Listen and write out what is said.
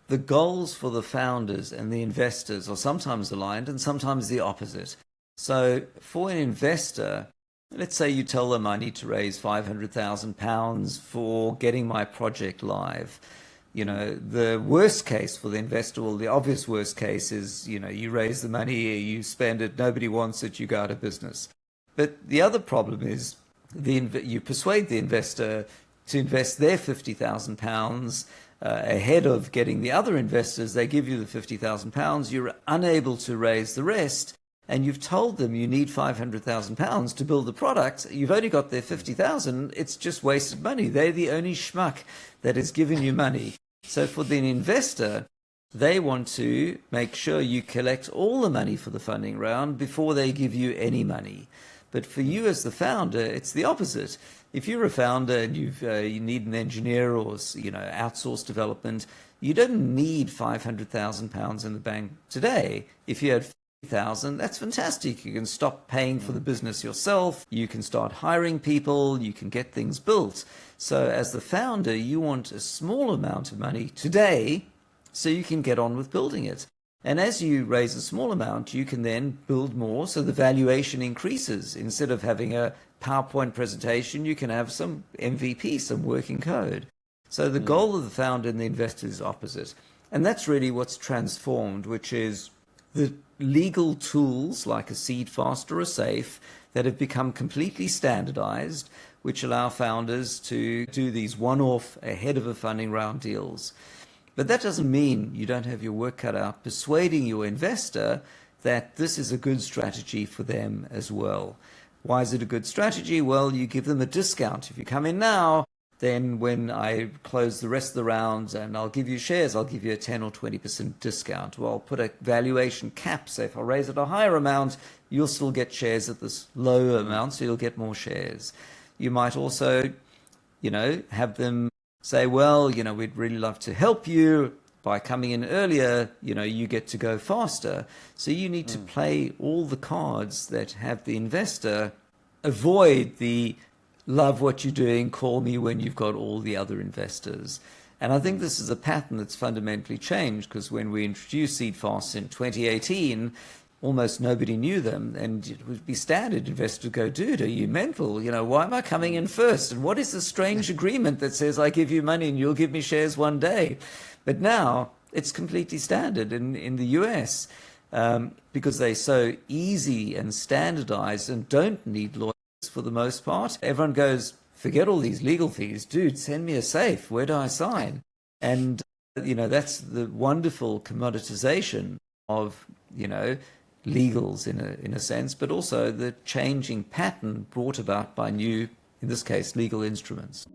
the goals for the founders and the investors are sometimes aligned and sometimes the opposite. So for an investor, let's say you tell them I need to raise £500,000 for getting my project live. You know, the worst case for the investor, well, the obvious worst case is, you know, you raise the money, you spend it, nobody wants it, you go out of business. But the other problem is you persuade the investor to invest their £50,000 ahead of getting the other investors. They give you the £50,000, you're unable to raise the rest, and you've told them you need £500,000 to build the product. You've only got their $50,000. It's just wasted money. They're the only schmuck that has given you money. So for the investor, they want to make sure you collect all the money for the funding round before they give you any money. But for you as the founder, it's the opposite. If you're a founder and you need an engineer or outsource development, you don't need £500,000 in the bank today. If you had 50,000, that's fantastic. You can stop paying for the business yourself. You can start hiring people. You can get things built. So as the founder, you want a small amount of money today so you can get on with building it. And as you raise a small amount, you can then build more, so the valuation increases. Instead of having a PowerPoint presentation, you can have some MVP, some working code. So the goal of the founder and the investor is opposite. And that's really what's transformed, which is the legal tools like a SeedFAST or a SAFE that have become completely standardized, which allow founders to do these one-off ahead of a funding round deals. But that doesn't mean you don't have your work cut out persuading your investor that this is a good strategy for them as well. Why is it a good strategy? Well, you give them a discount. If you come in now, then when I close the rest of the rounds and I'll give you shares, I'll give you a 10 or 20% discount. Well, I'll put a valuation cap. So if I raise it a higher amount, you'll still get shares at this lower amount, so you'll get more shares. You might also, have them say, well, we'd really love to help you by coming in earlier, you get to go faster. So you need to play all the cards that have the investor avoid the love what you're doing, call me when you've got all the other investors. And I think this is a pattern that's fundamentally changed, because when we introduced SeedFAST in 2018, almost nobody knew them, and it would be standard. Investors would go, dude, are you mental? Why am I coming in first? And what is this strange agreement that says I give you money and you'll give me shares one day? But now it's completely standard in the US because they're so easy and standardized and don't need lawyers for the most part. Everyone goes, forget all these legal fees. Dude, send me a SAFE. Where do I sign? And, that's the wonderful commoditization of, legals in a sense, but also the changing pattern brought about by new, in this case, legal instruments.